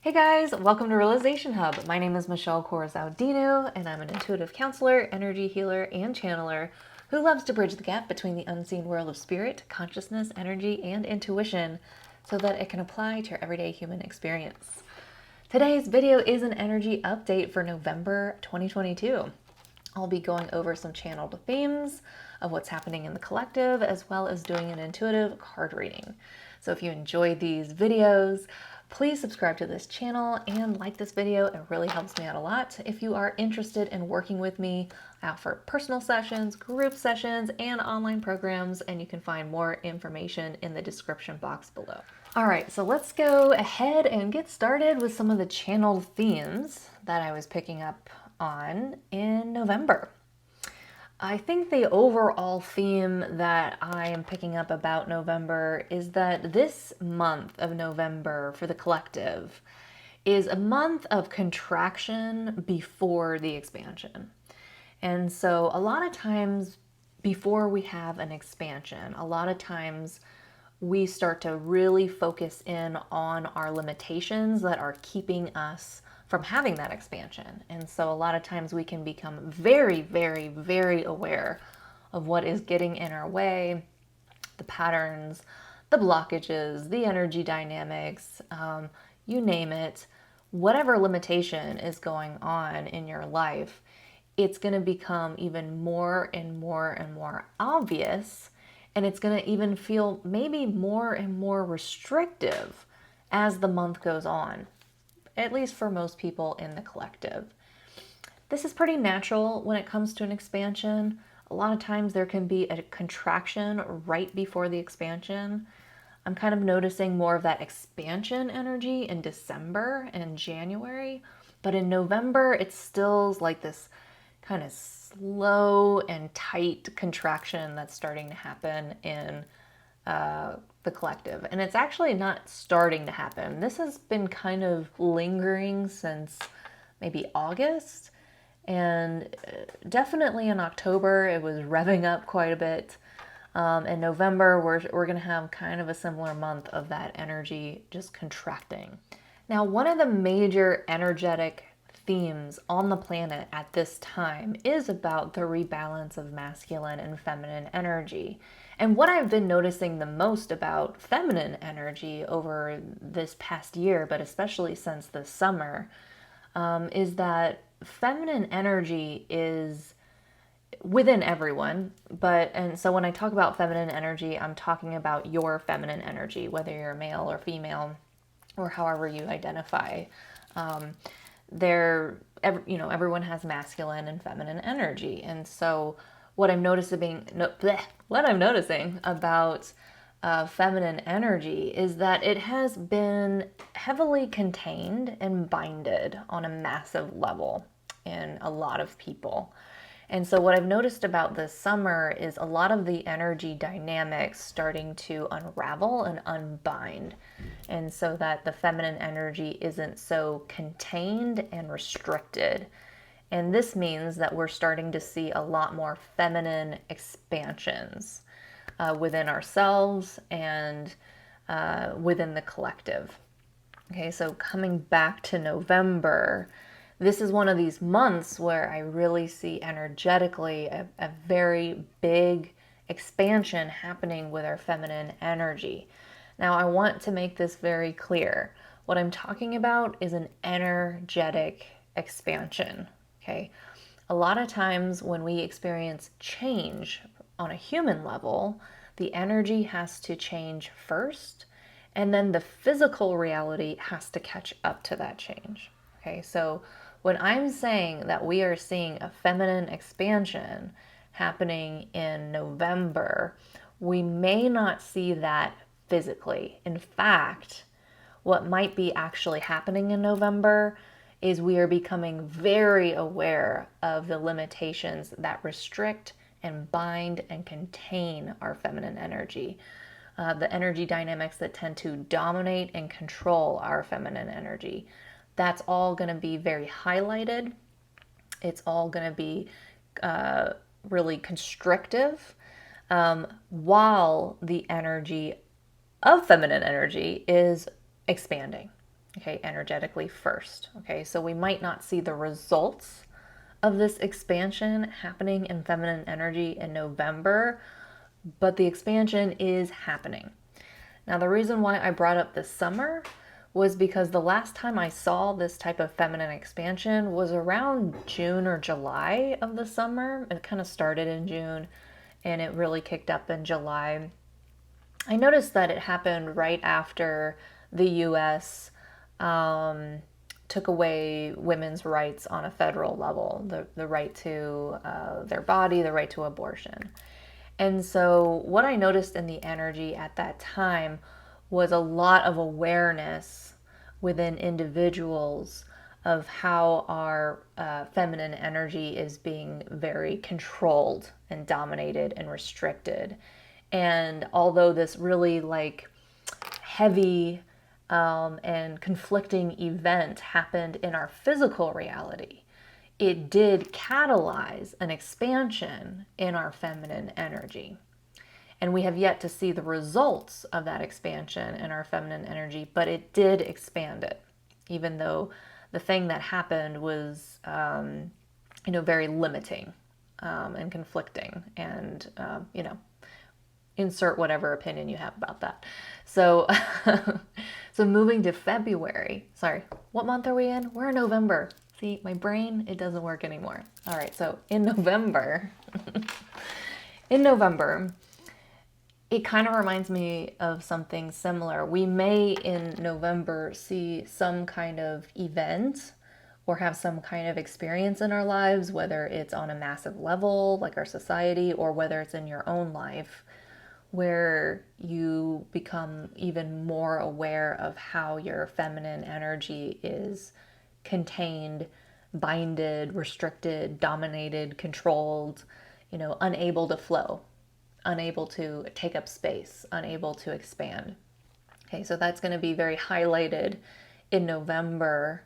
Hey guys, welcome to Realization Hub. My name is Michelle Corazao-Dino, and I'm an intuitive counselor, energy healer, and channeler who loves to bridge the gap between the unseen world of spirit, consciousness, energy, and intuition so that it can apply to your everyday human experience. Today's video is an energy update for November 2022. I'll be going over some channeled themes of what's happening in the collective, as well as doing an intuitive card reading. So if you enjoyed these videos, please subscribe to this channel and like this video. It really helps me out a lot. If you are interested in working with me, I offer personal sessions, group sessions, and online programs, and you can find more information in the description box below. All right, so let's go ahead and get started with some of the channeled themes that I was picking up on in November. I think the overall theme that I am picking up about November is that this month of November for the collective is a month of contraction before the expansion. And so a lot of times before we have an expansion, a lot of times we start to really focus in on our limitations that are keeping us from having that expansion. And so a lot of times we can become very, very, very aware of what is getting in our way, the patterns, the blockages, the energy dynamics, you name it, whatever limitation is going on in your life, it's going to become even more and more and more obvious. And it's going to even feel maybe more and more restrictive as the month goes on, at least for most people in the collective. This is pretty natural when it comes to an expansion. A lot of times there can be a contraction right before the expansion. I'm kind of noticing more of that expansion energy in December and January, but in November it's still like this kind of slow and tight contraction that's starting to happen in the collective. And it's actually not starting to happen. This has been kind of lingering since maybe August. And definitely in October, it was revving up quite a bit. In November, we're going to have kind of a similar month of that energy just contracting. Now, one of the major energetic themes on the planet at this time is about the rebalance of masculine and feminine energy. And what I've been noticing the most about feminine energy over this past year, but especially since the summer, is that feminine energy is within everyone. And so when I talk about feminine energy, I'm talking about your feminine energy, whether you're male or female, or however you identify. Everyone has masculine and feminine energy, and so what I'm noticing about feminine energy is that it has been heavily contained and binded on a massive level in a lot of people. And so what I've noticed about this summer is a lot of the energy dynamics starting to unravel and unbind. And so that the feminine energy isn't so contained and restricted. And this means that we're starting to see a lot more feminine expansions within ourselves and within the collective. Okay, so coming back to November, this is one of these months where I really see energetically a very big expansion happening with our feminine energy. Now, I want to make this very clear. What I'm talking about is an energetic expansion, okay? A lot of times when we experience change on a human level, the energy has to change first, and then the physical reality has to catch up to that change. Okay, so when I'm saying that we are seeing a feminine expansion happening in November, we may not see that physically. In fact, what might be actually happening in November is we are becoming very aware of the limitations that restrict and bind and contain our feminine energy. The energy dynamics that tend to dominate and control our feminine energy. That's all going to be very highlighted. It's all going to be really constrictive, while the energy of feminine energy is expanding. okay, energetically first. Okay, so we might not see the results of this expansion happening in feminine energy in November, but the expansion is happening. Now, the reason why I brought up this summer was because the last time I saw this type of feminine expansion was around June or July of the summer. It kind of started in June and it really kicked up in July. I noticed that it happened right after the US took away women's rights on a federal level, the right to their body, the right to abortion. And so, what I noticed in the energy at that time was a lot of awareness within individuals of how our feminine energy is being very controlled and dominated and restricted. And although this really like heavy and conflicting event happened in our physical reality, it did catalyze an expansion in our feminine energy. And we have yet to see the results of that expansion in our feminine energy, but it did expand it, even though the thing that happened was, very limiting and conflicting, and, insert whatever opinion you have about that. So, so moving to February, sorry, what month are we in? We're in November. See, my brain, it doesn't work anymore. All right, so in November, it kind of reminds me of something similar. We may in November see some kind of event or have some kind of experience in our lives, whether it's on a massive level, like our society, or whether it's in your own life, where you become even more aware of how your feminine energy is contained, binded, restricted, dominated, controlled, unable to flow, unable to take up space, unable to expand. Okay, so that's going to be very highlighted in November.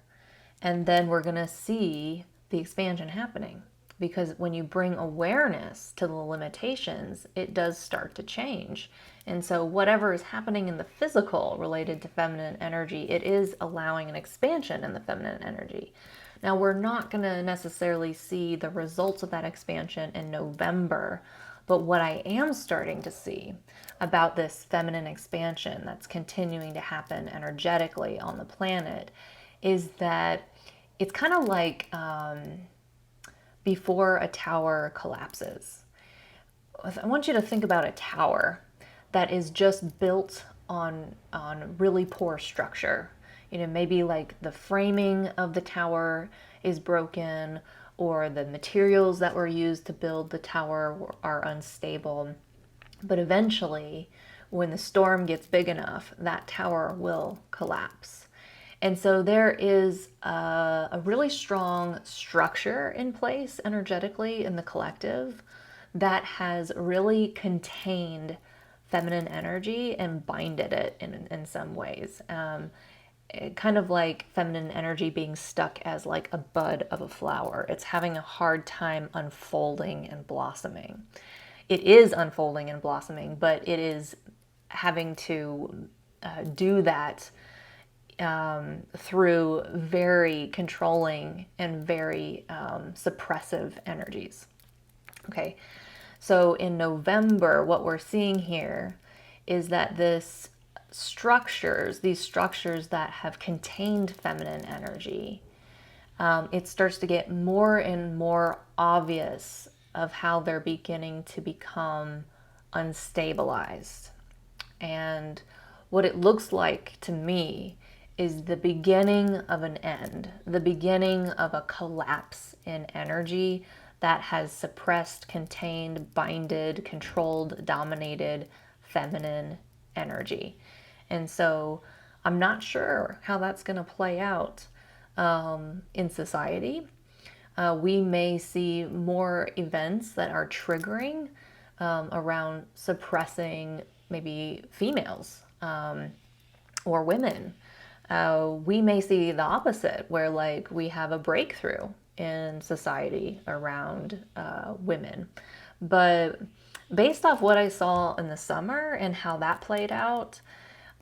And then we're going to see the expansion happening. Because when you bring awareness to the limitations, it does start to change. And so whatever is happening in the physical related to feminine energy, it is allowing an expansion in the feminine energy. Now, we're not going to necessarily see the results of that expansion in November, but what I am starting to see about this feminine expansion that's continuing to happen energetically on the planet is that it's kind of like before a tower collapses. I want you to think about a tower that is just built on really poor structure. Maybe like the framing of the tower is broken, or the materials that were used to build the tower are unstable. But eventually, when the storm gets big enough, that tower will collapse. And so there is a really strong structure in place energetically in the collective that has really contained feminine energy and binded it in some ways. Kind of like feminine energy being stuck as like a bud of a flower. It's having a hard time unfolding and blossoming. It is unfolding and blossoming, but it is having to do that through very controlling and very suppressive energies. Okay, so in November, what we're seeing here is that these structures that have contained feminine energy, it starts to get more and more obvious of how they're beginning to become unstabilized. And what it looks like to me is the beginning of an end, the beginning of a collapse in energy that has suppressed, contained, binded, controlled, dominated feminine energy. And so I'm not sure how that's going to play out in society. We may see more events that are triggering around suppressing maybe females or women. We may see the opposite, where like we have a breakthrough in society around women. But based off what I saw in the summer and how that played out,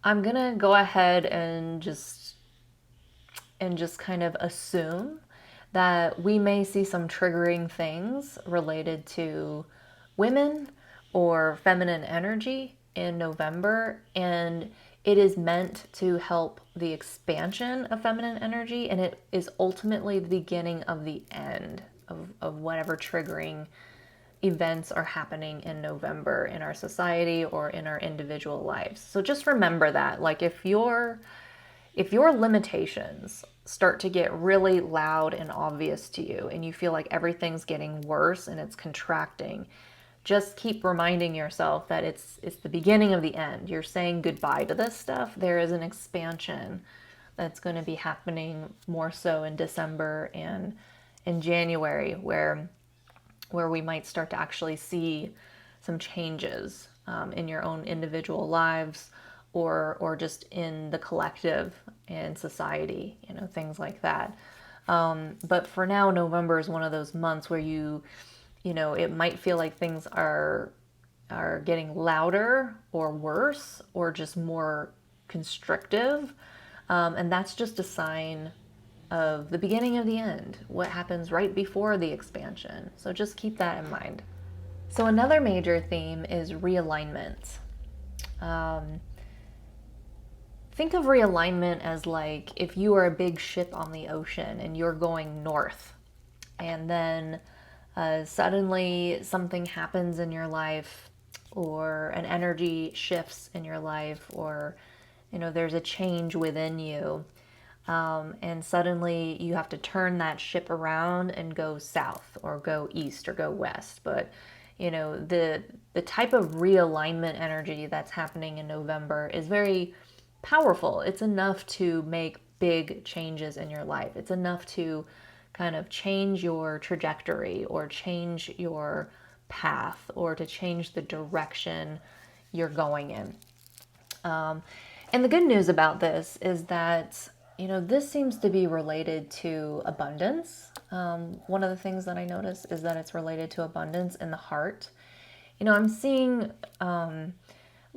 I'm gonna go ahead and just and just kind of assume that we may see some triggering things related to women or feminine energy in November, and it is meant to help the expansion of feminine energy, and it is ultimately the beginning of the end of whatever triggering events are happening in November in our society or in our individual lives. So just remember that, like, if your limitations start to get really loud and obvious to you and you feel like everything's getting worse and it's contracting, just keep reminding yourself that it's the beginning of the end. You're saying goodbye to this stuff. There is an expansion that's going to be happening more so in December and in January, where we might start to actually see some changes in your own individual lives, or just in the collective and society, things like that. But for now, November is one of those months where it might feel like things are getting louder or worse or just more constrictive. And that's just a sign of the beginning of the end, what happens right before the expansion. So just keep that in mind. So another major theme is realignment. Think of realignment as like if you are a big ship on the ocean and you're going north, and then suddenly something happens in your life, or an energy shifts in your life, or there's a change within you, and suddenly you have to turn that ship around and go south or go east or go west. But the type of realignment energy that's happening in November is very powerful. It's enough to make big changes in your life. It's enough to kind of change your trajectory or change your path or to change the direction you're going in. And the good news about this is that, this seems to be related to abundance. One of the things that I notice is that it's related to abundance in the heart. I'm seeing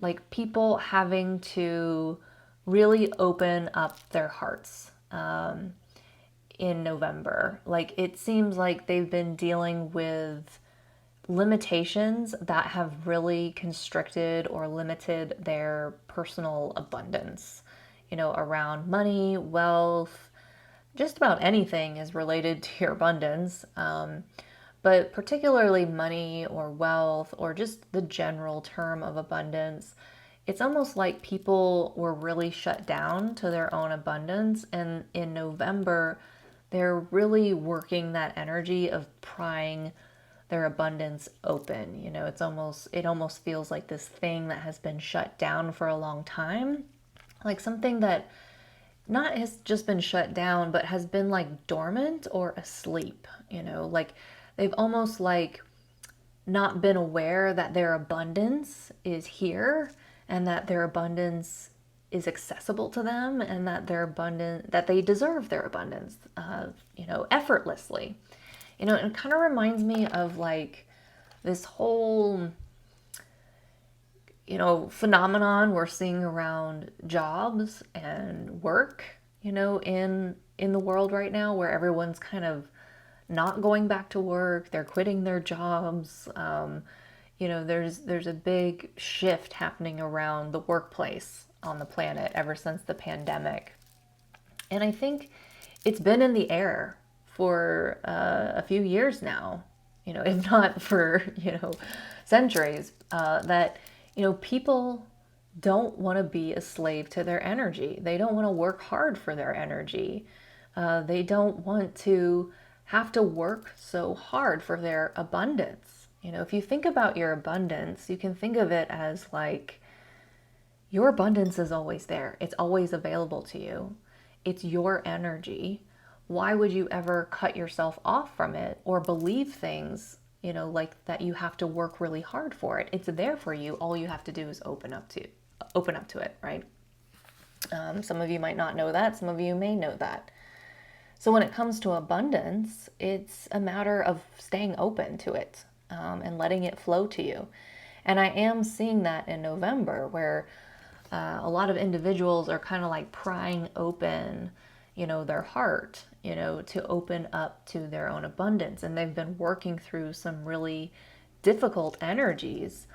like people having to really open up their hearts in November. Like, it seems like they've been dealing with limitations that have really constricted or limited their personal abundance, around money, wealth, just about anything is related to your abundance. But particularly money or wealth or just the general term of abundance, it's almost like people were really shut down to their own abundance. And in November, they're really working that energy of prying their abundance open. It almost feels like this thing that has been shut down for a long time, like something that not has just been shut down, but has been like dormant or asleep, like they've almost like not been aware that their abundance is here and that their abundance is accessible to them, and that that they deserve their abundance, effortlessly. It kind of reminds me of like this whole, phenomenon we're seeing around jobs and work, in the world right now, where everyone's kind of not going back to work, they're quitting their jobs. There's a big shift happening around the workplace on the planet ever since the pandemic. And I think it's been in the air for a few years now, if not for, centuries, that, people don't want to be a slave to their energy. They don't want to work hard for their energy. They don't want to have to work so hard for their abundance. If you think about your abundance, you can think of it as like your abundance is always there. It's always available to you. It's your energy. Why would you ever cut yourself off from it or believe things, like that you have to work really hard for it? It's there for you. All you have to do is open up to it, right? Some of you might not know that. Some of you may know that. So when it comes to abundance, it's a matter of staying open to it, and letting it flow to you. And I am seeing that in November, where a lot of individuals are kind of like prying open, their heart, to open up to their own abundance. And they've been working through some really difficult energies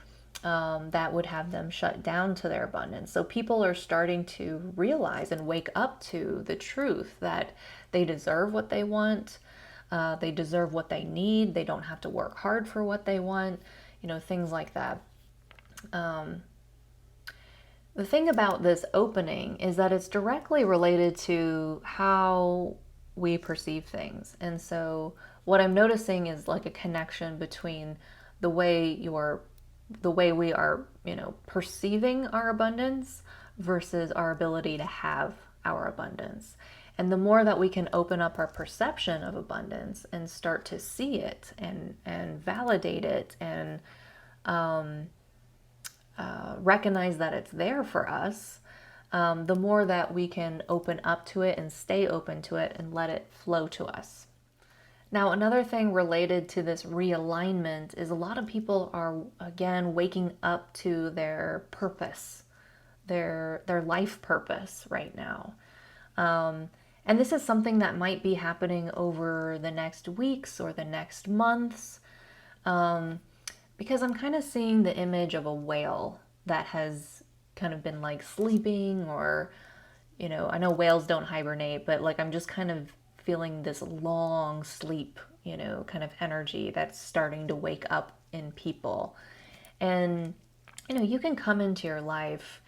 that would have them shut down to their abundance. So people are starting to realize and wake up to the truth that they deserve what they want. They deserve what they need. They don't have to work hard for what they want, things like that. The thing about this opening is that it's directly related to how we perceive things. And so what I'm noticing is like a connection between the way we are, perceiving our abundance versus our ability to have our abundance. And the more that we can open up our perception of abundance and start to see it and validate it and recognize that it's there for us, the more that we can open up to it and stay open to it and let it flow to us. Now, another thing related to this realignment is a lot of people are, again, waking up to their purpose, their life purpose right now. And this is something that might be happening over the next weeks or the next months, because I'm kind of seeing the image of a whale that has kind of been like sleeping, or, I know whales don't hibernate, but like I'm just kind of feeling this long sleep, kind of energy that's starting to wake up in people. And, you can come into your life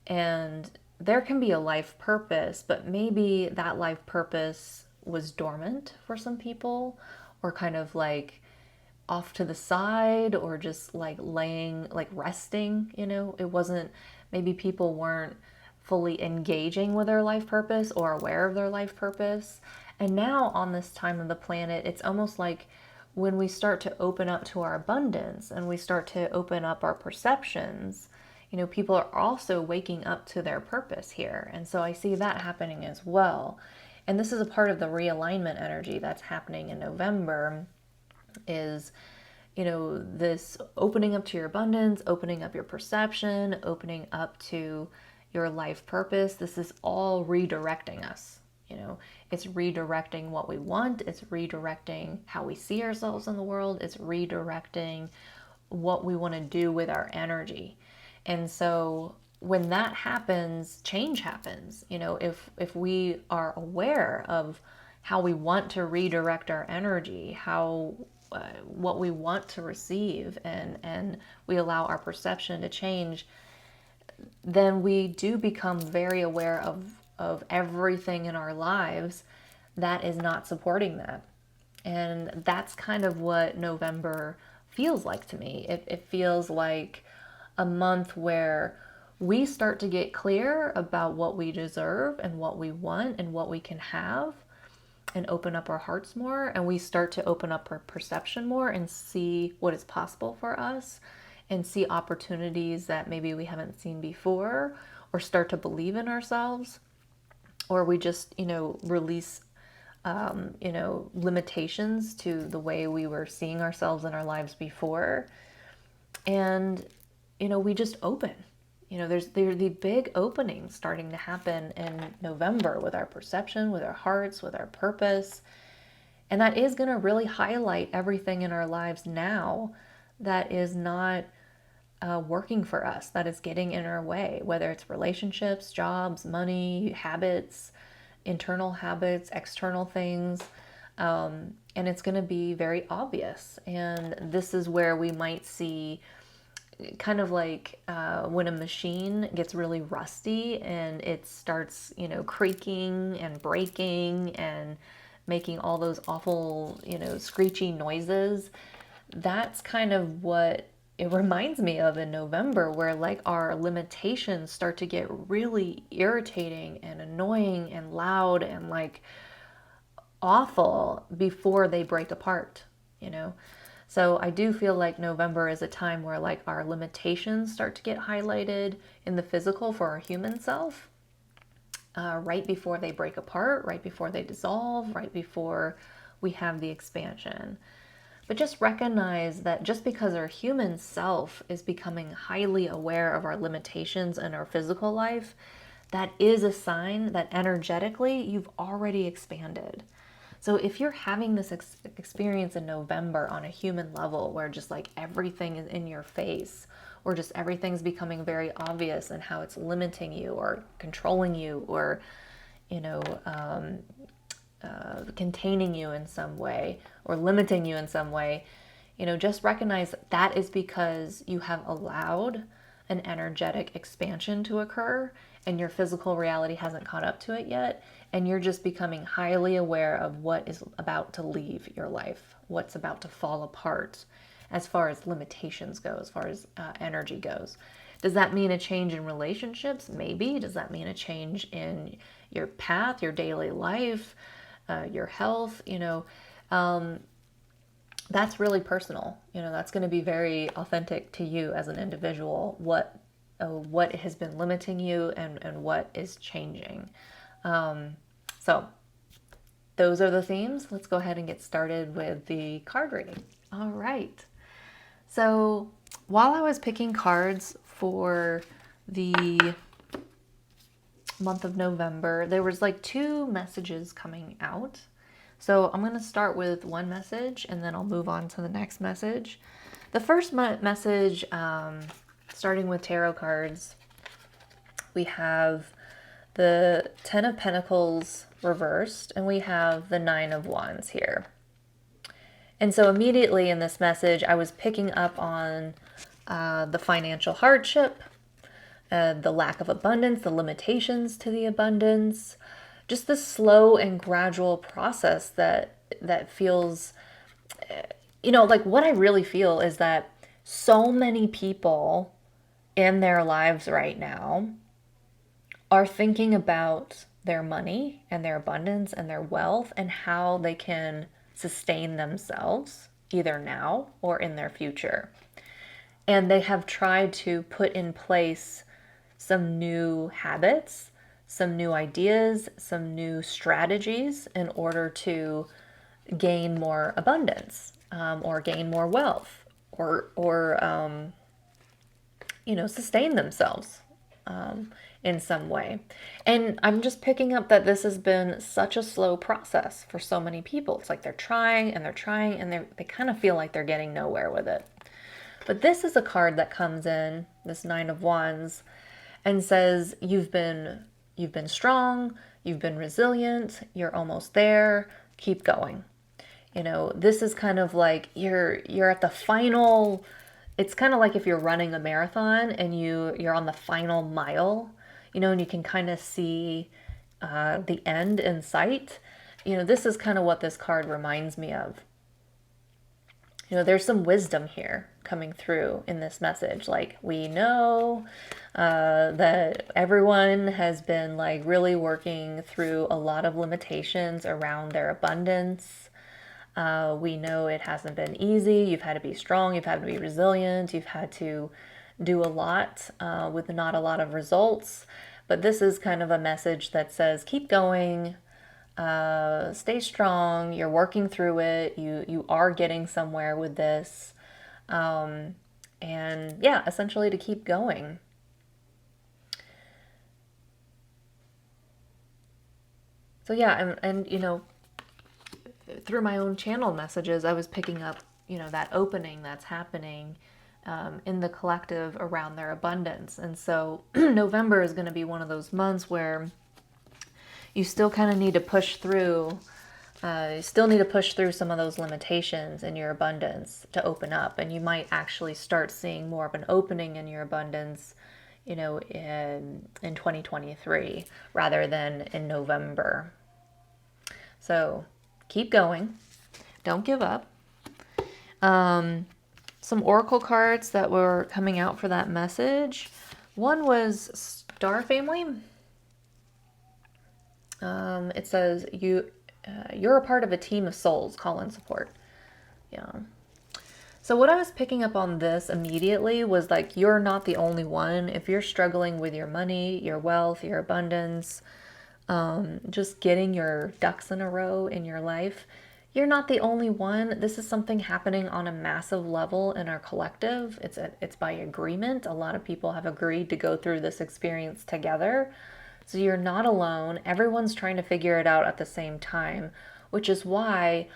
and there can be a life purpose, but maybe that life purpose was dormant for some people, or kind of like off to the side, or just like laying, like resting, it wasn't, maybe people weren't fully engaging with their life purpose or aware of their life purpose. And now on this time of the planet, it's almost like when we start to open up to our abundance and we start to open up our perceptions, people are also waking up to their purpose here. And so I see that happening as well. And this is a part of the realignment energy that's happening in November, is, this opening up to your abundance, opening up your perception, opening up to your life purpose. This is all redirecting us. It's redirecting what we want. It's redirecting how we see ourselves in the world. It's redirecting what we want to do with our energy. And so when that happens, change happens. If we are aware of how we want to redirect our energy, what we want to receive, and we allow our perception to change, then we do become very aware of everything in our lives that is not supporting that. And that's kind of what November feels like to me. It feels like a month where we start to get clear about what we deserve and what we want and what we can have, and open up our hearts more, and we start to open up our perception more and see what is possible for us, and see opportunities that maybe we haven't seen before, or start to believe in ourselves, or we just, release, limitations to the way we were seeing ourselves in our lives before. And, we just open. There's the big openings starting to happen in November with our perception, with our hearts, with our purpose. And that is going to really highlight everything in our lives now that is not working for us, that is getting in our way, whether it's relationships, jobs, money, habits, internal habits, external things. And it's going to be very obvious. And this is where we might see kind of like when a machine gets really rusty and it starts, creaking and breaking and making all those awful, screechy noises. That's kind of what it reminds me of in November, where like our limitations start to get really irritating and annoying and loud and like awful before they break apart, So I do feel like November is a time where like our limitations start to get highlighted in the physical for our human self, right before they break apart, right before they dissolve, right before we have the expansion. But just recognize that just because our human self is becoming highly aware of our limitations in our physical life, that is a sign that energetically you've already expanded. So if you're having this experience in November on a human level where just like everything is in your face, or just everything's becoming very obvious and how it's limiting you or controlling you, or, you know, containing you in some way or limiting you in some way, you know, just recognize that is because you have allowed an energetic expansion to occur and your physical reality hasn't caught up to it yet. And you're just becoming highly aware of what is about to leave your life, what's about to fall apart as far as limitations go, as far as energy goes. Does that mean a change in relationships? Maybe. Does that mean a change in your path, your daily life, your health? You know, that's really personal. You know, that's going to be very authentic to you as an individual, what has been limiting you and what is changing. So those are the themes. Let's go ahead and get started with the card reading. All right. So while I was picking cards for the month of November, there was like 2 messages coming out. So I'm going to start with one message and then I'll move on to the next message. The first message, starting with tarot cards, we have the 10 of Pentacles reversed and we have the 9 of Wands here. And so immediately in this message, I was picking up on the financial hardship, the lack of abundance, the limitations to the abundance, just the slow and gradual process that feels, you know, like what I really feel is that so many people in their lives right now are thinking about their money and their abundance and their wealth and how they can sustain themselves either now or in their future. And they have tried to put in place some new habits, some new ideas, some new strategies in order to gain more abundance, or gain more wealth, or you know, sustain themselves in some way. And I'm just picking up that this has been such a slow process for so many people. It's like they're trying and they're trying and they kind of feel like they're getting nowhere with it. But this is a card that comes in, this 9 of Wands, and says you've been strong, you've been resilient, you're almost there, keep going. You know, this is kind of like you're at the final. It's kind of like if you're running a marathon and you're on the final mile, you know, and you can kind of see the end in sight. You know, this is kind of what this card reminds me of. You know, there's some wisdom here coming through in this message. Like, we know that everyone has been like really working through a lot of limitations around their abundance. We know it hasn't been easy. You've had to be strong. You've had to be resilient. You've had to do a lot with not a lot of results. But this is kind of a message that says, keep going, stay strong. You're working through it. You are getting somewhere with this. And yeah, essentially to keep going. So yeah, and you know, through my own channel messages, I was picking up, you know, that opening that's happening in the collective around their abundance. And so November is going to be one of those months where you still kind of need to push through. You still need to push through some of those limitations in your abundance to open up. And you might actually start seeing more of an opening in your abundance, you know, in 2023 rather than in November. So keep going. Don't give up. Some oracle cards that were coming out for that message. One was Star Family. It says you're a part of a team of souls. Call in support. Yeah. So what I was picking up on this immediately was like, you're not the only one. If you're struggling with your money, your wealth, your abundance, just getting your ducks in a row in your life, you're not the only one. This is something happening on a massive level in our collective. It's by agreement. A lot of people have agreed to go through this experience together. So you're not alone. Everyone's trying to figure it out at the same time, which is why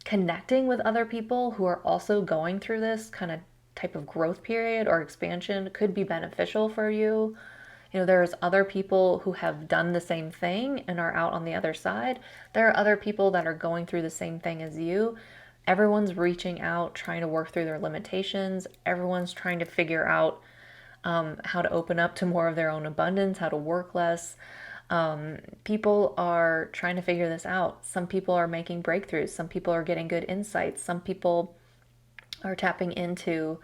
connecting with other people who are also going through this kind of type of growth period or expansion could be beneficial for you. You know, there's other people who have done the same thing and are out on the other side. There are other people that are going through the same thing as you. Everyone's reaching out, trying to work through their limitations. Everyone's trying to figure out how to open up to more of their own abundance, how to work less. People are trying to figure this out. Some people are making breakthroughs. Some people are getting good insights. Some people are tapping into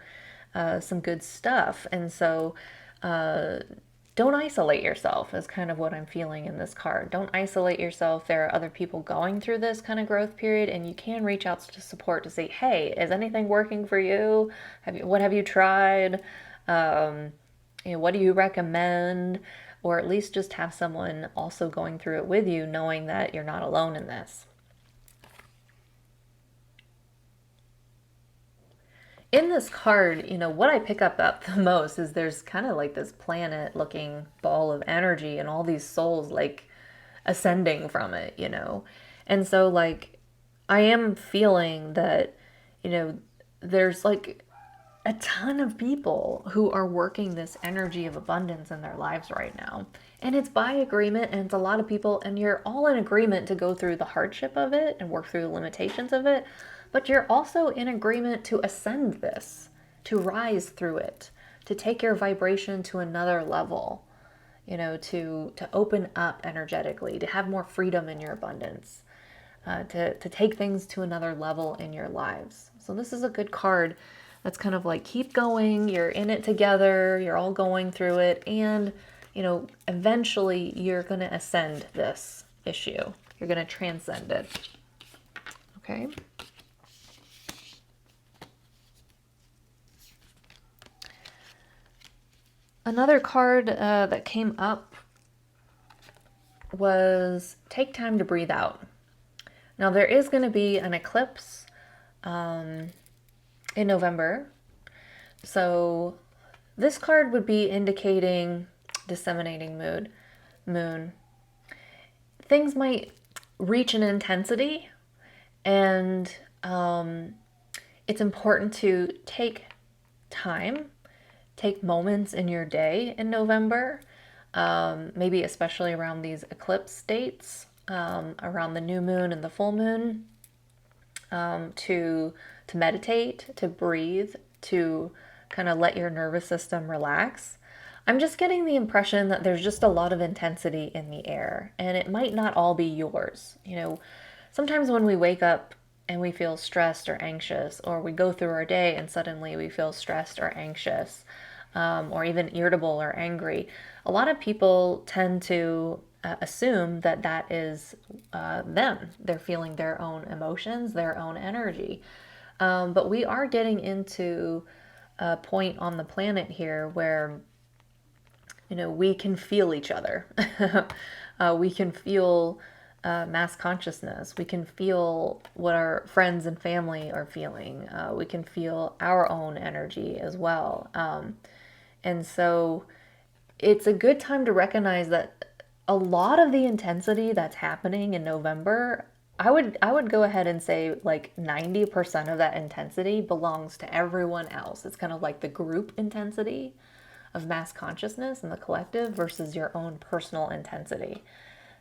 some good stuff. And so don't isolate yourself is kind of what I'm feeling in this card. Don't isolate yourself. There are other people going through this kind of growth period, and you can reach out to support to say, hey, is anything working for you? What have you tried? What do you recommend? Or at least just have someone also going through it with you, knowing that you're not alone in this. In this card, what I pick up at the most is there's kind of like this planet looking ball of energy and all these souls like ascending from it. And so like I am feeling that, there's like a ton of people who are working this energy of abundance in their lives right now. And it's by agreement, and it's a lot of people, and you're all in agreement to go through the hardship of it and work through the limitations of it. But you're also in agreement to ascend this, to rise through it, to take your vibration to another level, to open up energetically, to have more freedom in your abundance, to take things to another level in your lives. So this is a good card that's kind of like, keep going, you're in it together, you're all going through it, and, eventually you're going to ascend this issue. You're going to transcend it. Okay? Another card that came up was take time to breathe out. Now there is going to be an eclipse in November. So this card would be indicating disseminating moon. Things might reach an intensity, and it's important to take time, take moments in your day in November, maybe especially around these eclipse dates, around the new moon and the full moon, to meditate, to breathe, to kind of let your nervous system relax. I'm just getting the impression that there's just a lot of intensity in the air, and it might not all be yours. Sometimes when we wake up and we feel stressed or anxious, or we go through our day and suddenly we feel stressed or anxious, or even irritable or angry, a lot of people tend to assume that that is them. They're feeling their own emotions, their own energy. But we are getting into a point on the planet here where, we can feel each other. We can feel mass consciousness. We can feel what our friends and family are feeling. We can feel our own energy as well. And so it's a good time to recognize that a lot of the intensity that's happening in November, I would go ahead and say like 90% of that intensity belongs to everyone else. It's kind of like the group intensity of mass consciousness and the collective versus your own personal intensity.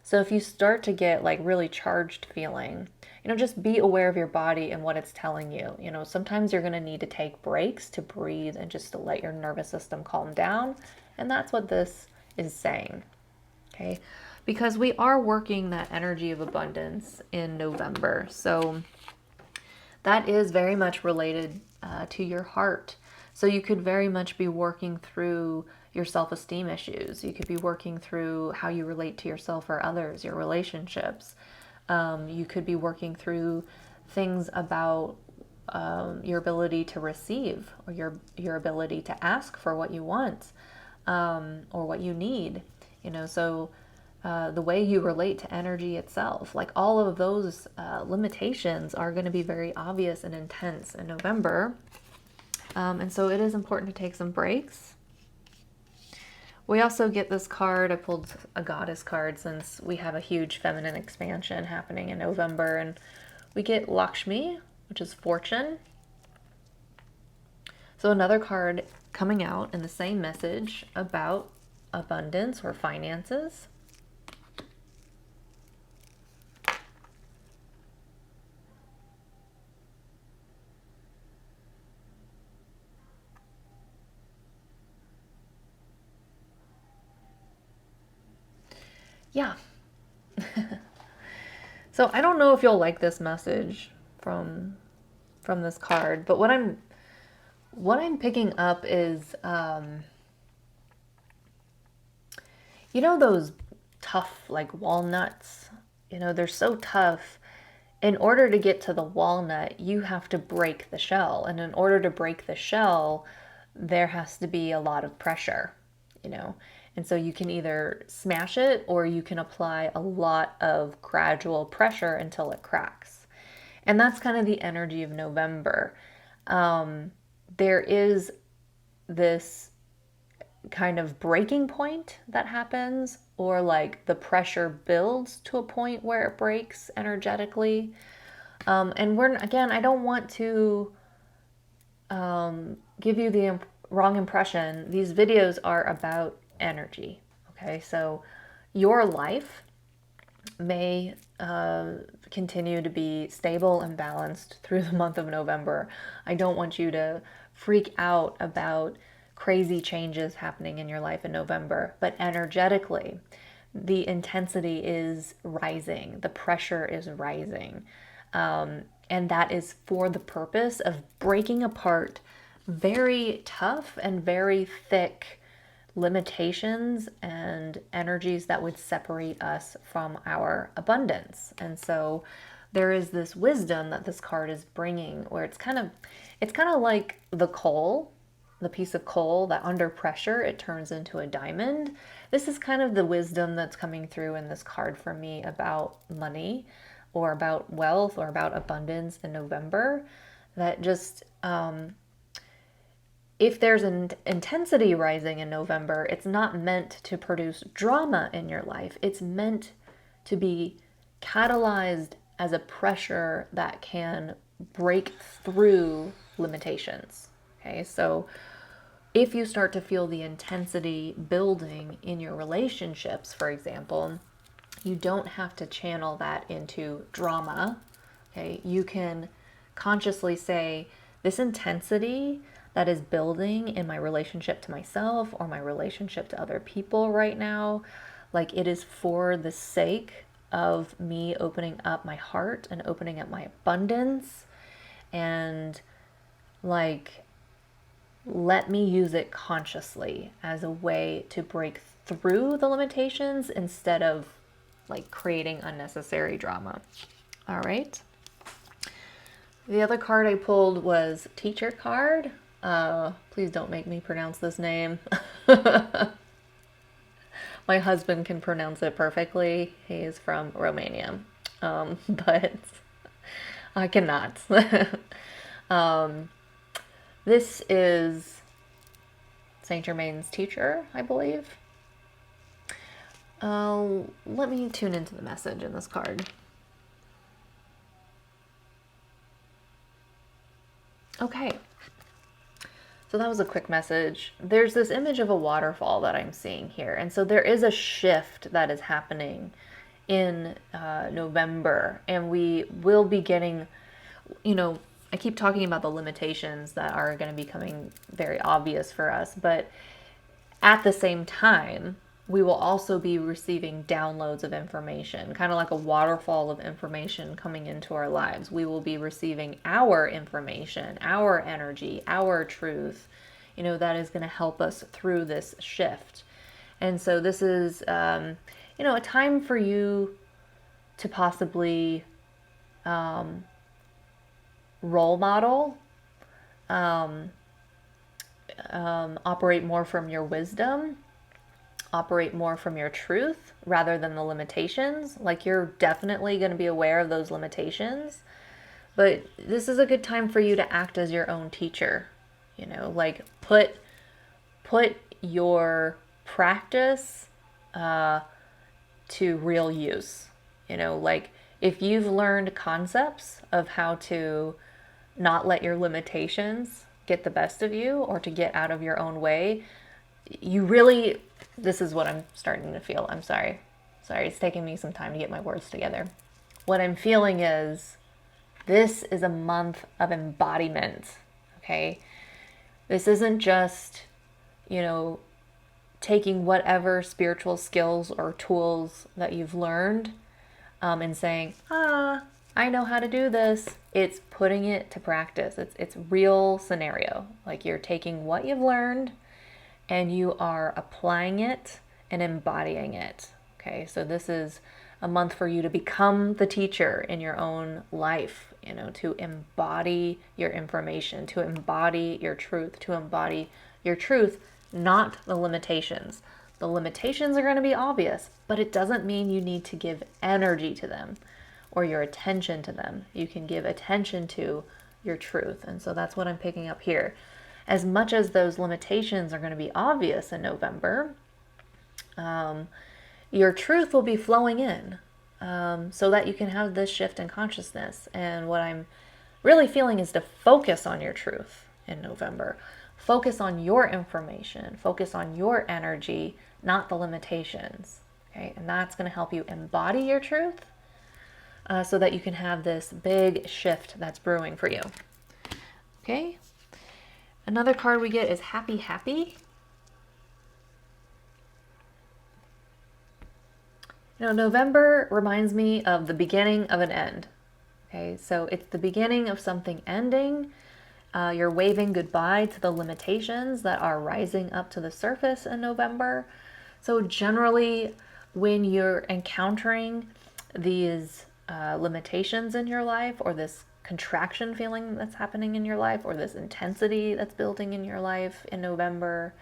So if you start to get like really charged feeling, just be aware of your body and what it's telling you. Sometimes you're going to need to take breaks to breathe and just to let your nervous system calm down. And that's what this is saying. Okay? Because we are working that energy of abundance in November. So that is very much related to your heart. So you could very much be working through your self-esteem issues. You could be working through how you relate to yourself or others, your relationships. You could be working through things about your ability to receive, or your ability to ask for what you want, or what you need. So the way you relate to energy itself, like all of those limitations are going to be very obvious and intense in November. And so it is important to take some breaks. We also get this card. I pulled a goddess card since we have a huge feminine expansion happening in November. And we get Lakshmi, which is fortune. So another card coming out in the same message about abundance or finances. Yeah. So I don't know if you'll like this message from this card, but what I'm picking up is, you know, those tough, like walnuts, you know, they're so tough. In order to get to the walnut, you have to break the shell. And in order to break the shell, there has to be a lot of pressure, you know. And so you can either smash it or you can apply a lot of gradual pressure until it cracks. And that's kind of the energy of November. There is this kind of breaking point that happens, or like the pressure builds to a point where it breaks energetically. And again, I don't want to give you the wrong impression. These videos are about energy. Okay, so your life may continue to be stable and balanced through the month of November. I don't want you to freak out about crazy changes happening in your life in November, but energetically, the intensity is rising, the pressure is rising. And that is for the purpose of breaking apart very tough and very thick limitations and energies that would separate us from our abundance. And so there is this wisdom that this card is bringing, where it's kind of like the coal, the piece of coal that under pressure it turns into a diamond. This is kind of the wisdom that's coming through in this card for me about money or about wealth or about abundance in November. That just if there's an intensity rising in November, it's not meant to produce drama in your life. It's meant to be catalyzed as a pressure that can break through limitations. Okay, so if you start to feel the intensity building in your relationships, for example, you don't have to channel that into drama. Okay, you can consciously say, this intensity that is building in my relationship to myself or my relationship to other people right now, like it is for the sake of me opening up my heart and opening up my abundance, and like let me use it consciously as a way to break through the limitations instead of like creating unnecessary drama. All right. The other card I pulled was teacher card. Please don't make me pronounce this name. My husband can pronounce it perfectly. He is from Romania. But I cannot. This is Saint Germain's teacher, I believe. Let me tune into the message in this card. Okay. So that was a quick message. There's this image of a waterfall that I'm seeing here. And so there is a shift that is happening in November. And we will be getting, you know, I keep talking about the limitations that are going to be becoming very obvious for us. But at the same time, we will also be receiving downloads of information, kind of like a waterfall of information coming into our lives. We will be receiving our information, our energy, our truth, you know, that is going to help us through this shift. And so this is, you know, a time for you to possibly role model, operate more from your wisdom, operate more from your truth rather than the limitations. Like, you're definitely going to be aware of those limitations, but this is a good time for you to act as your own teacher. You know, like put your practice to real use. Like if you've learned concepts of how to not let your limitations get the best of you or to get out of your own way, you really, this is what I'm starting to feel. I'm sorry. Sorry, it's taking me some time to get my words together. What I'm feeling is this is a month of embodiment, okay? This isn't just, taking whatever spiritual skills or tools that you've learned and saying, I know how to do this. It's putting it to practice. It's real scenario. Like you're taking what you've learned and you are applying it and embodying it. Okay, so this is a month for you to become the teacher in your own life, to embody your information, to embody your truth, not the limitations. The limitations are going to be obvious, but it doesn't mean you need to give energy to them or your attention to them. You can give attention to your truth. And so that's what I'm picking up here. As much as those limitations are going to be obvious in November, your truth will be flowing in so that you can have this shift in consciousness. And what I'm really feeling is to focus on your truth in November. Focus on your information. Focus on your energy, not the limitations. Okay? And that's going to help you embody your truth so that you can have this big shift that's brewing for you. Okay? Another card we get is Happy Happy. November reminds me of the beginning of an end. Okay, so it's the beginning of something ending. You're waving goodbye to the limitations that are rising up to the surface in November. So generally, when you're encountering these limitations in your life, or this contraction feeling that's happening in your life, or this intensity that's building in your life in November,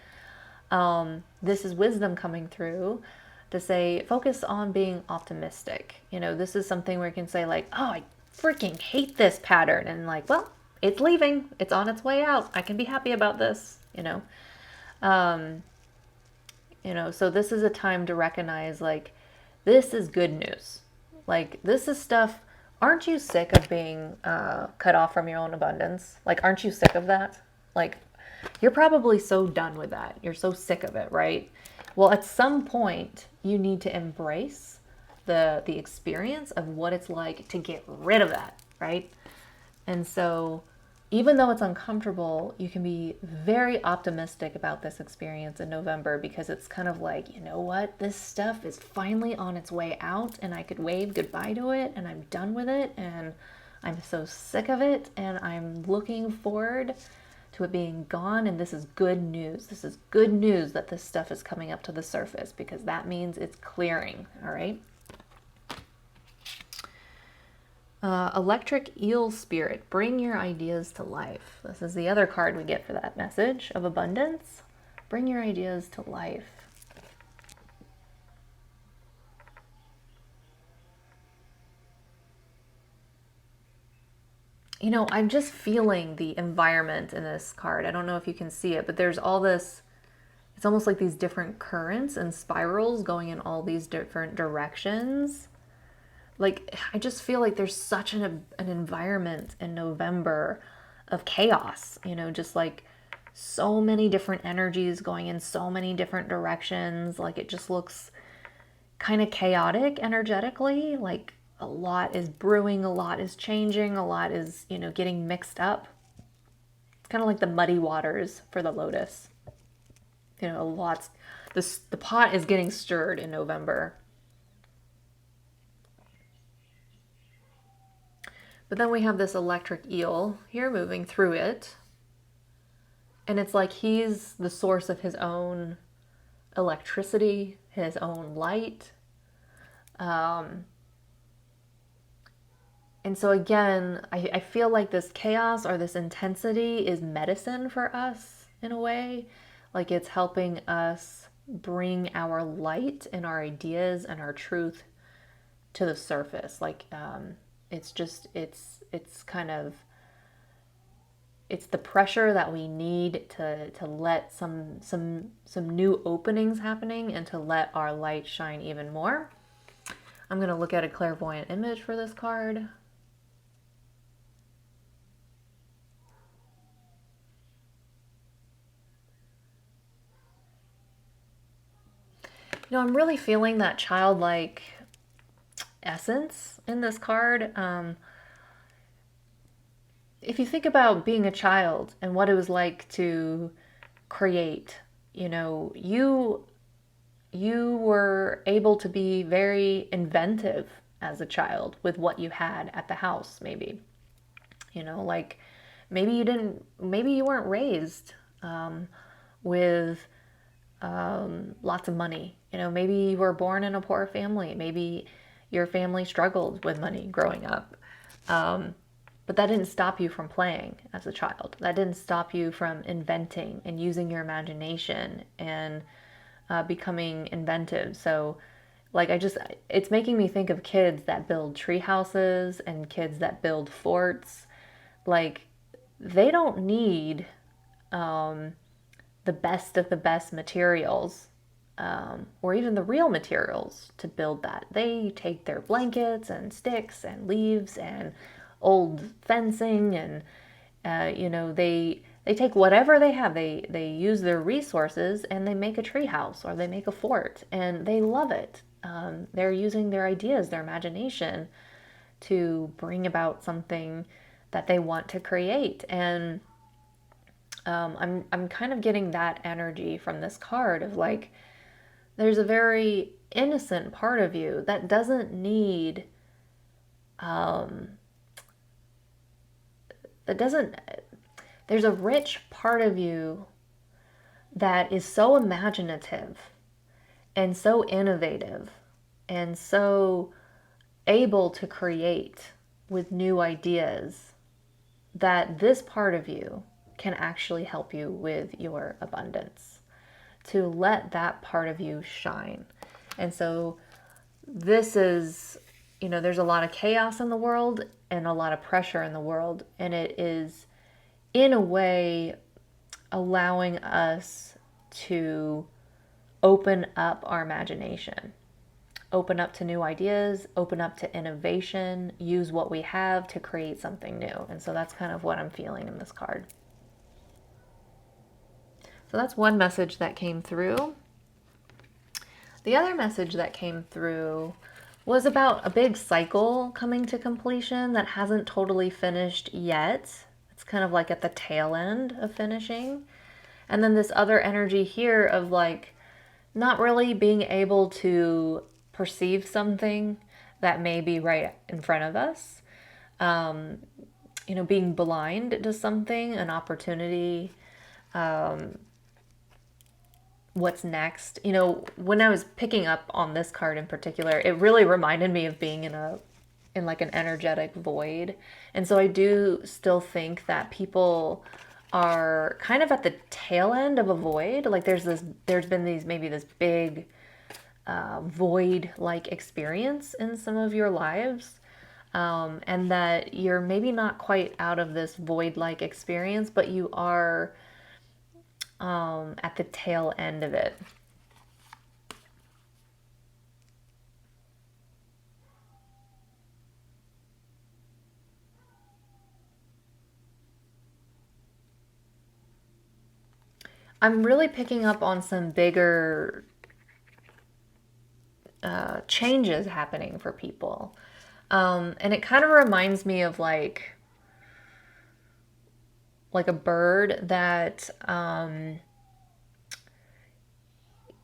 this is wisdom coming through to say, focus on being optimistic. This is something where you can say like, oh, I freaking hate this pattern. And like, well, it's leaving. It's on its way out. I can be happy about this, so this is a time to recognize like, this is good news. Like, this is stuff. Aren't you sick of being cut off from your own abundance? Like, aren't you sick of that? Like, you're probably so done with that. You're so sick of it, right? Well, at some point, you need to embrace the experience of what it's like to get rid of that, right? And so even though it's uncomfortable, you can be very optimistic about this experience in November, because it's kind of like, you know what? This stuff is finally on its way out and I could wave goodbye to it and I'm done with it and I'm so sick of it and I'm looking forward to it being gone. And this is good news. This is good news that this stuff is coming up to the surface, because that means it's clearing, all right? Electric Eel Spirit, bring your ideas to life. This is the other card we get for that message of abundance. Bring your ideas to life. I'm just feeling the environment in this card. I don't know if you can see it, but there's all this, it's almost like these different currents and spirals going in all these different directions. Like, I just feel like there's such an environment in November of chaos, just like so many different energies going in so many different directions. Like, it just looks kind of chaotic energetically. Like, a lot is brewing, a lot is changing, a lot is, getting mixed up. It's kind of like the muddy waters for the lotus. The pot is getting stirred in November. But then we have this electric eel here moving through it. And it's like he's the source of his own electricity, his own light. And so again, I feel like this chaos or this intensity is medicine for us in a way. Like, it's helping us bring our light and our ideas and our truth to the surface. Like, it's kind of it's the pressure that we need to let some new openings happening and to let our light shine even more. I'm going to look at a clairvoyant image for this card. You know, I'm really feeling that childlike essence in this card. If you think about being a child and what it was like to create, you know, you were able to be very inventive as a child with what you had at the house, maybe. You know, like maybe you weren't raised with lots of money. You know, maybe you were born in a poor family. Maybe your family struggled with money growing up. But that didn't stop you from playing as a child. That didn't stop you from inventing and using your imagination and becoming inventive. So, like, it's making me think of kids that build tree houses and kids that build forts. Like, they don't need the best of the best materials or even the real materials to build that. They take their blankets and sticks and leaves and old fencing and you know, they take whatever they have. They use their resources and they make a tree house or they make a fort and they love it. They're using their ideas, their imagination to bring about something that they want to create. And I'm kind of getting that energy from this card of like, there's a very innocent part of you that doesn't need there's a rich part of you that is so imaginative and so innovative and so able to create with new ideas that this part of you can actually help you with your abundance, to let that part of you shine. And so this is, you know, there's a lot of chaos in the world and a lot of pressure in the world, and it is in a way allowing us to open up our imagination, open up to new ideas, open up to innovation, use what we have to create something new. And so that's kind of what I'm feeling in this card. So that's one message that came through. The other message that came through was about a big cycle coming to completion that hasn't totally finished yet. It's kind of like at the tail end of finishing. And then this other energy here of like not really being able to perceive something that may be right in front of us. You know, being blind to something, an opportunity, what's next. You know, when I was picking up on this card in particular, it really reminded me of being in like an energetic void. And so I do still think that people are kind of at the tail end of a void. Like there's been maybe this big void like experience in some of your lives. And that you're maybe not quite out of this void like experience, but you are at the tail end of it. I'm really picking up on some bigger changes happening for people. And it kind of reminds me of like a bird that,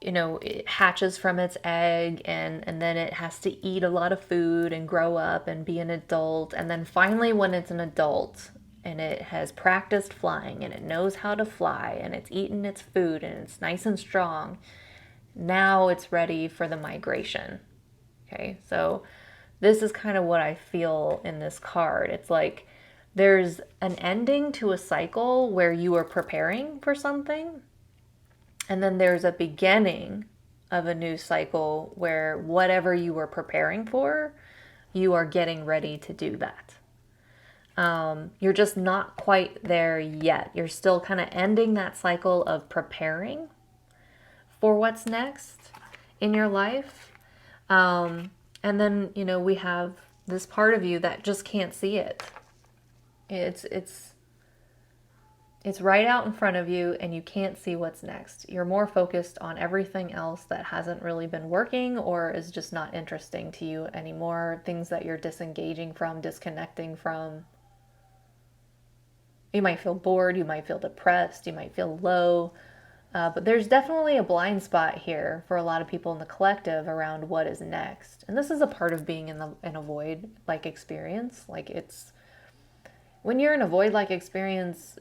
you know, it hatches from its egg and then it has to eat a lot of food and grow up and be an adult. And then finally, when it's an adult and it has practiced flying and it knows how to fly and it's eaten its food and it's nice and strong, now it's ready for the migration. Okay, so this is kind of what I feel in this card. It's like there's an ending to a cycle where you are preparing for something, and then there's a beginning of a new cycle where whatever you were preparing for, you are getting ready to do that. You're just not quite there yet. You're still kind of ending that cycle of preparing for what's next in your life. And then, we have this part of you that just can't see it. It's right out in front of you and you can't see what's next. You're more focused on everything else that hasn't really been working or is just not interesting to you anymore. Things that you're disengaging from, disconnecting from. You might feel bored, you might feel depressed, you might feel low. But there's definitely a blind spot here for a lot of people in the collective around what is next. And this is a part of being in a void-like experience. Like when you're in a void-like experience,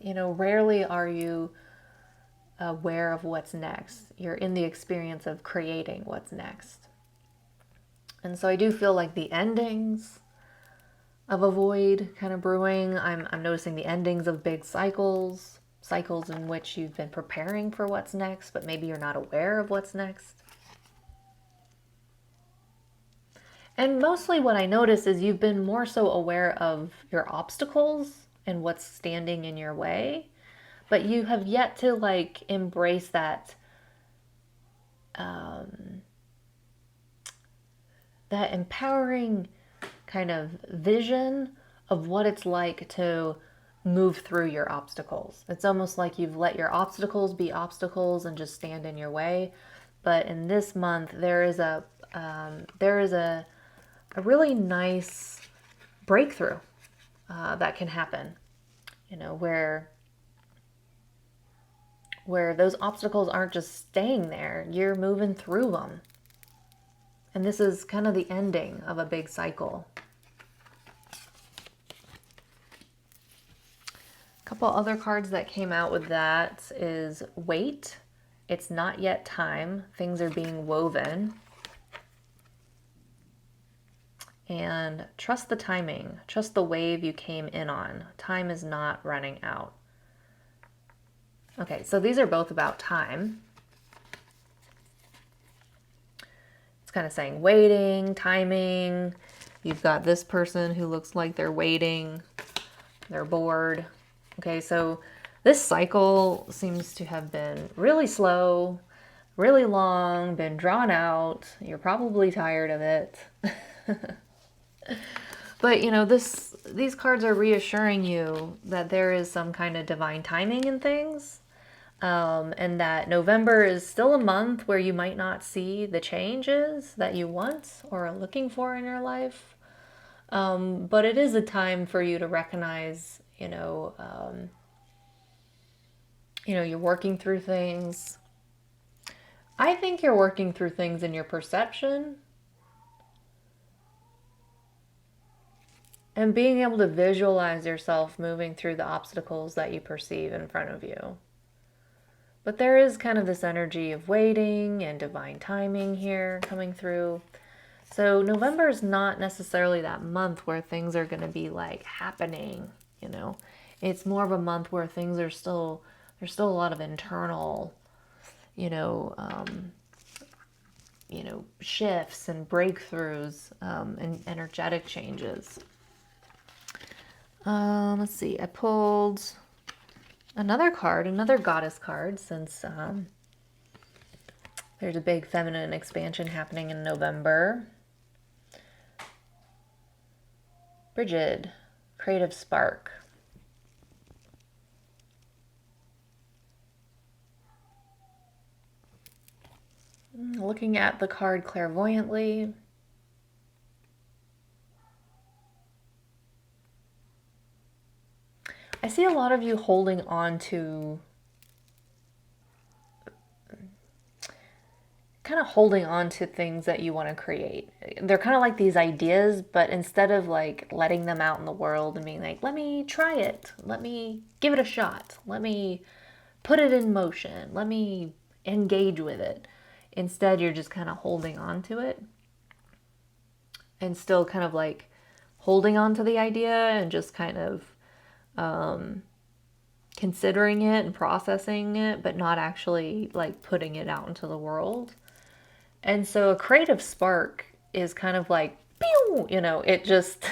rarely are you aware of what's next. You're in the experience of creating what's next. And so I do feel like the endings of a void kind of brewing. I'm noticing the endings of big cycles in which you've been preparing for what's next, but maybe you're not aware of what's next. And mostly what I notice is you've been more so aware of your obstacles and what's standing in your way, but you have yet to embrace that that empowering kind of vision of what it's like to move through your obstacles. It's almost like you've let your obstacles be obstacles and just stand in your way. But in this month, there is a really nice breakthrough that can happen. Where those obstacles aren't just staying there, you're moving through them. And this is kind of the ending of a big cycle. A couple other cards that came out with that is wait. It's not yet time. Things are being woven. And trust the timing. Trust the wave you came in on. Time is not running out. Okay, so these are both about time. It's kind of saying waiting, timing. You've got this person who looks like they're waiting. They're bored. Okay, so this cycle seems to have been really slow, really long, been drawn out. You're probably tired of it. But, these cards are reassuring you that there is some kind of divine timing in things. And that November is still a month where you might not see the changes that you want or are looking for in your life. But it is a time for you to recognize, you're working through things. I think you're working through things in your perception. And being able to visualize yourself moving through the obstacles that you perceive in front of you. But there is kind of this energy of waiting and divine timing here coming through. So November is not necessarily that month where things are going to be happening, It's more of a month where things are there's still a lot of internal, shifts and breakthroughs and energetic changes. Let's see, I pulled another goddess card, since there's a big feminine expansion happening in November. Bridget, creative spark. Looking at the card clairvoyantly. I see a lot of you holding on to, things that you want to create. They're kind of like these ideas, but instead of letting them out in the world and being let me try it, let me give it a shot, let me put it in motion, let me engage with it. Instead, you're just kind of holding on to it and still kind of holding on to the idea and just kind of considering it and processing it, but not actually putting it out into the world. And so a creative spark is kind of pew, it just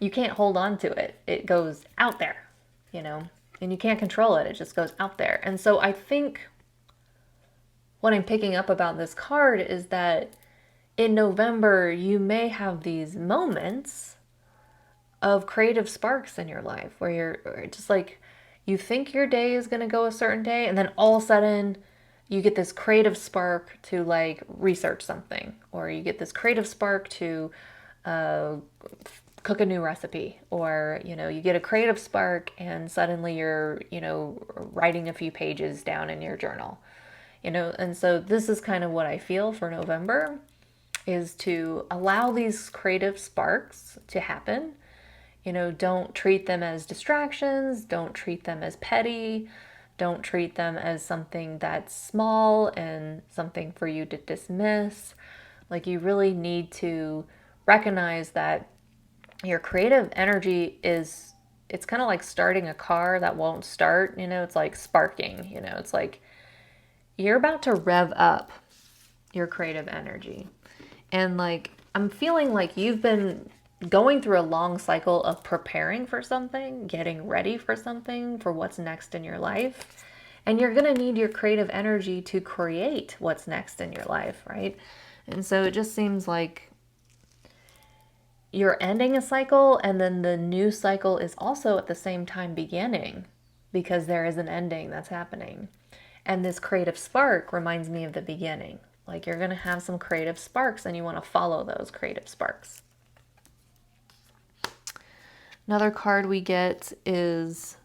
you can't hold on to it. It goes out there, you know, and you can't control it. It just goes out there. And so I think what I'm picking up about this card is that in November, you may have these moments of creative sparks in your life where you're just like, you think your day is going to go a certain day, and then all of a sudden you get this creative spark to like research something, or you get this creative spark to cook a new recipe, or, you know, you get a creative spark and suddenly you're, you know, writing a few pages down in your journal, you know. And so this is kind of what I feel for November, is to allow these creative sparks to happen. You know, don't treat them as distractions, don't treat them as petty, don't treat them as something that's small and something for you to dismiss. Like, you really need to recognize that your creative energy is, it's kind of like starting a car that won't start, you know, it's like sparking, you know, it's like you're about to rev up your creative energy. And like, I'm feeling like you've been going through a long cycle of preparing for something, getting ready for something, for what's next in your life. And you're going to need your creative energy to create what's next in your life, right? And so it just seems like you're ending a cycle, and then the new cycle is also at the same time beginning, because there is an ending that's happening. And this creative spark reminds me of the beginning. Like, you're going to have some creative sparks and you want to follow those creative sparks. Another card we get is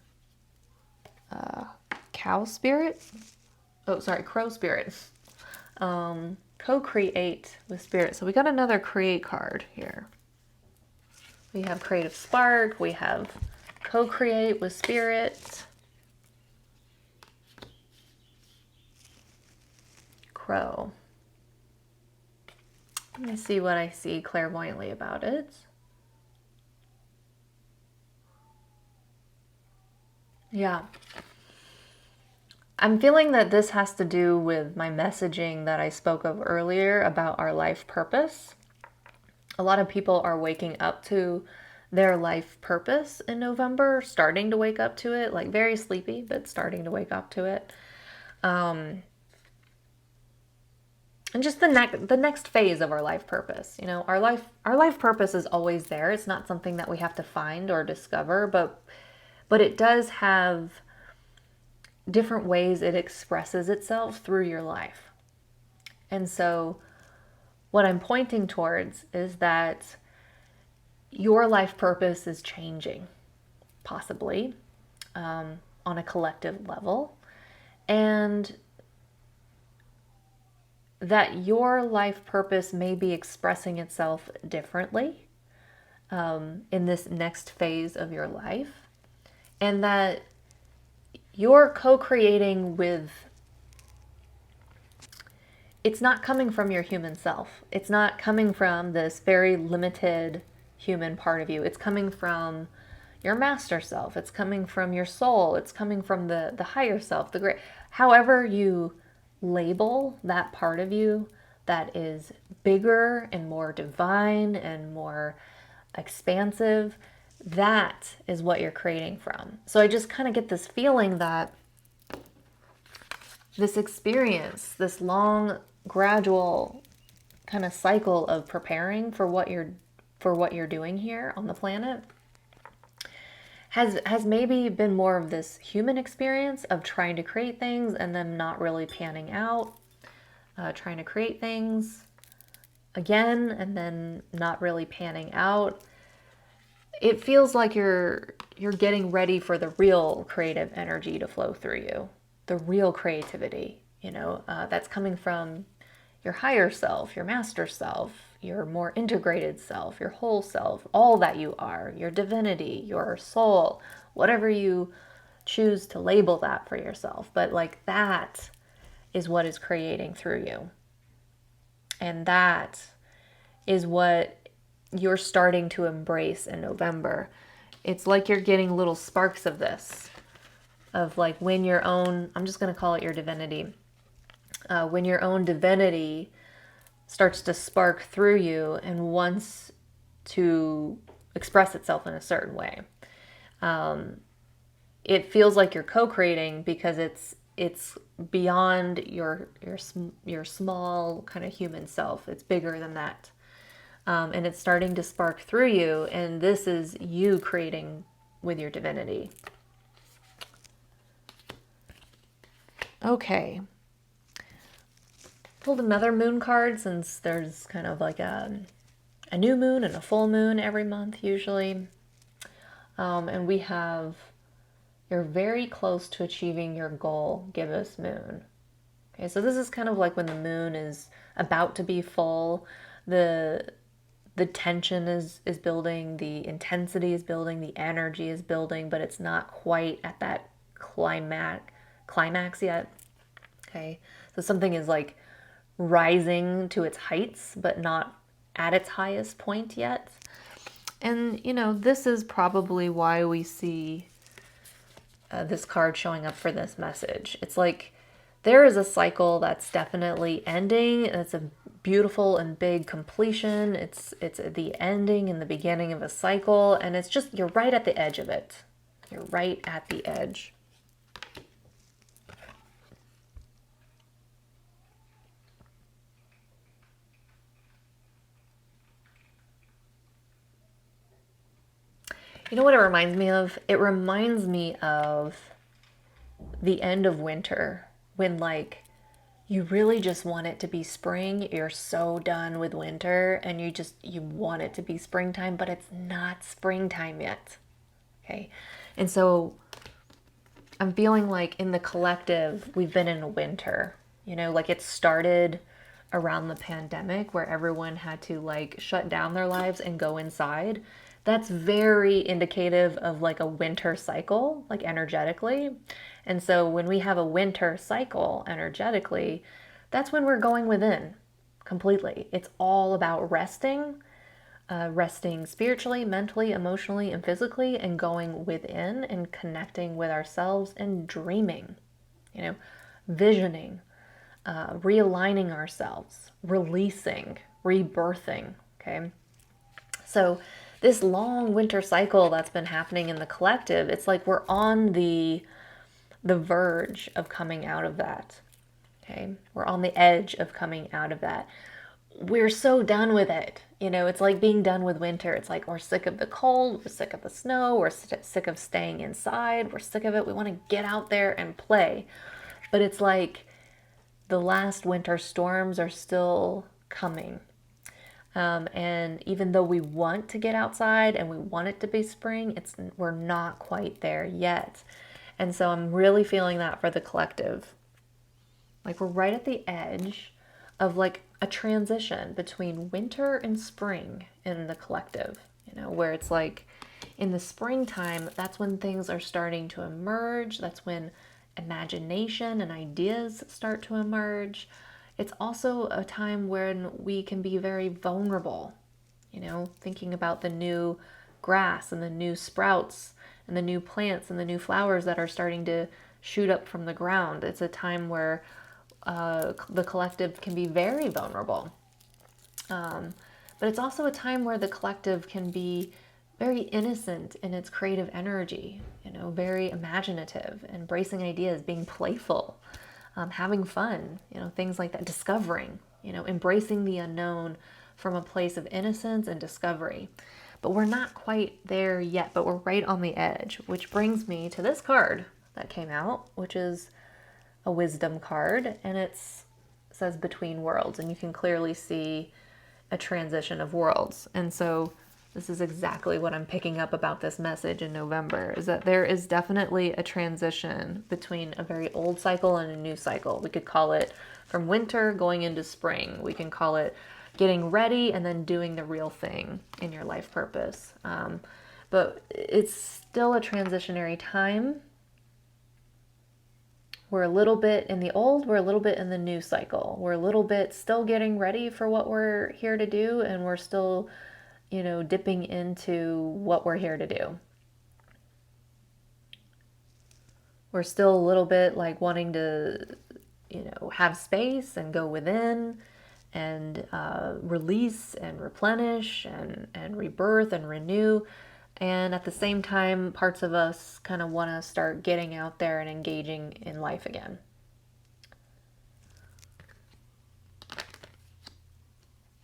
Crow Spirit. Co-create with Spirit. So we got another create card here. We have creative spark. We have co-create with Spirit. Crow. Let me see what I see clairvoyantly about it. Yeah. I'm feeling that this has to do with my messaging that I spoke of earlier about our life purpose. A lot of people are waking up to their life purpose in November, starting to wake up to it, like very sleepy, but starting to wake up to it. And just the next phase of our life purpose. You know, our life purpose is always there. It's not something that we have to find or discover, but it does have different ways it expresses itself through your life. And so what I'm pointing towards is that your life purpose is changing, possibly, on a collective level, and that your life purpose may be expressing itself differently in this next phase of your life, and that you're co-creating with, it's not coming from your human self. It's not coming from this very limited human part of you. It's coming from your master self. It's coming from your soul. It's coming from the higher self, the great, however you label that part of you that is bigger and more divine and more expansive. That is what you're creating from. So I just kind of get this feeling that this experience, this long, gradual kind of cycle of preparing for what you're doing here on the planet has maybe been more of this human experience of trying to create things and then not really panning out, trying to create things again and then not really panning out. It feels like you're getting ready for the real creative energy to flow through you, the real creativity, you know, that's coming from your higher self, your master self, your more integrated self, your whole self, all that you are, your divinity, your soul, whatever you choose to label that for yourself. But like, that is what is creating through you. And that is what you're starting to embrace in November. It's like you're getting little sparks of this, of like when your own, I'm just going to call it your divinity, when your own divinity starts to spark through you and wants to express itself in a certain way. It feels like you're co-creating because it's beyond your small kind of human self. It's bigger than that, and it's starting to spark through you. And this is you creating with your divinity. Okay. Pulled another moon card since there's kind of like a new moon and a full moon every month usually. And we have, you're very close to achieving your goal, gibbous moon. Okay, so this is kind of like when the moon is about to be full, the tension is building, the intensity is building, the energy is building, but it's not quite at that climax yet. Okay, so something is like rising to its heights, but not at its highest point yet. And, this is probably why we see this card showing up for this message. It's like there is a cycle that's definitely ending, and it's a beautiful and big completion. It's the ending and the beginning of a cycle, and it's just, you're right at the edge of it. You're right at the edge. You know what it reminds me of? It reminds me of the end of winter, when like you really just want it to be spring. You're so done with winter and you want it to be springtime, but it's not springtime yet. Okay. And so I'm feeling like in the collective, we've been in a winter, like it started around the pandemic where everyone had to like shut down their lives and go inside. That's very indicative of like a winter cycle, like energetically. And so when we have a winter cycle energetically, that's when we're going within completely. It's all about resting, resting spiritually, mentally, emotionally, and physically, and going within and connecting with ourselves and dreaming, visioning, realigning ourselves, releasing, rebirthing. Okay. So this long winter cycle that's been happening in the collective, it's like we're on the verge of coming out of that. Okay. We're on the edge of coming out of that. We're so done with it. It's like being done with winter. It's like we're sick of the cold, we're sick of the snow, we're sick of staying inside, we're sick of it. We want to get out there and play. But it's like the last winter storms are still coming. And even though we want to get outside and we want it to be spring, we're not quite there yet. And so I'm really feeling that for the collective. Like we're right at the edge of like a transition between winter and spring in the collective, where it's like in the springtime, that's when things are starting to emerge. That's when imagination and ideas start to emerge. It's also a time when we can be very vulnerable, thinking about the new grass and the new sprouts and the new plants and the new flowers that are starting to shoot up from the ground. It's a time where the collective can be very vulnerable. But it's also a time where the collective can be very innocent in its creative energy, very imaginative, embracing ideas, being playful, having fun, things like that, discovering, embracing the unknown from a place of innocence and discovery. But we're not quite there yet, but we're right on the edge, which brings me to this card that came out, which is a wisdom card, and it says between worlds, and you can clearly see a transition of worlds. And so this is exactly what I'm picking up about this message in November, is that there is definitely a transition between a very old cycle and a new cycle. We could call it from winter going into spring. We can call it getting ready and then doing the real thing in your life purpose. But it's still a transitionary time. We're a little bit in the old, we're a little bit in the new cycle. We're a little bit still getting ready for what we're here to do, and we're still dipping into what we're here to do. We're still a little bit like wanting to, have space and go within and release and replenish and rebirth and renew. And at the same time, parts of us kind of want to start getting out there and engaging in life again.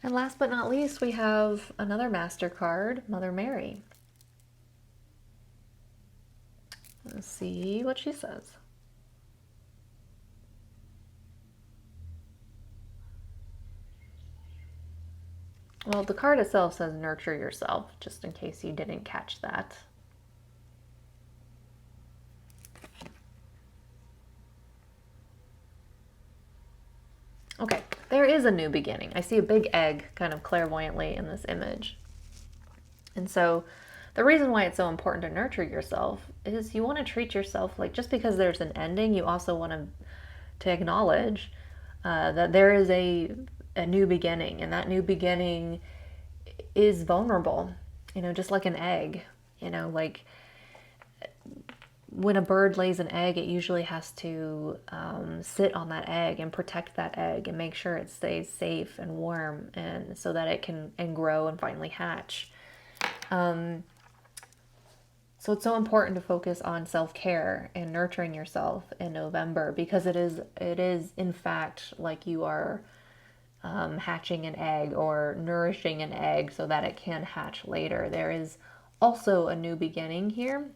And last but not least, we have another master card, Mother Mary. Let's see what she says. Well, the card itself says nurture yourself, just in case you didn't catch that. Okay, there is a new beginning. I see a big egg kind of clairvoyantly in this image. And so the reason why it's so important to nurture yourself is you want to treat yourself like, just because there's an ending, you also want to acknowledge that there is a new beginning, and that new beginning is vulnerable, just like an egg. Like when a bird lays an egg, it usually has to sit on that egg and protect that egg and make sure it stays safe and warm, and so that it can grow and finally hatch. So it's so important to focus on self-care and nurturing yourself in November, because it is in fact like you are hatching an egg or nourishing an egg so that it can hatch later. There is also a new beginning here.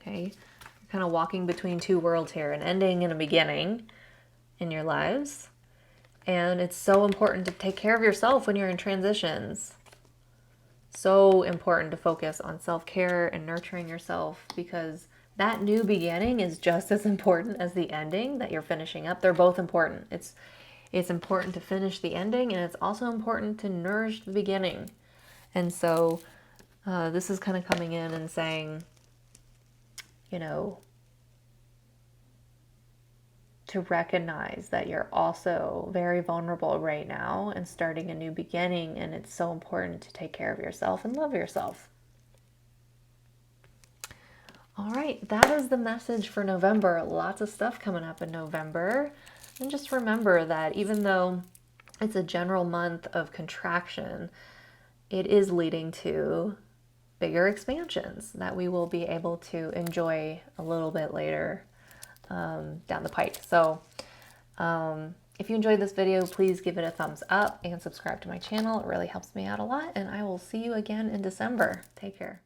Okay, you're kind of walking between two worlds here, an ending and a beginning in your lives. And it's so important to take care of yourself when you're in transitions. So important to focus on self-care and nurturing yourself, because that new beginning is just as important as the ending that you're finishing up. They're both important. It's important to finish the ending, and it's also important to nourish the beginning. And so this is kind of coming in and saying, to recognize that you're also very vulnerable right now and starting a new beginning, and it's so important to take care of yourself and love yourself. All right, that is the message for November. Lots of stuff coming up in November. And just remember that even though it's a general month of contraction, it is leading to bigger expansions that we will be able to enjoy a little bit later down the pike. So if you enjoyed this video, please give it a thumbs up and subscribe to my channel. It really helps me out a lot, and I will see you again in December. Take care.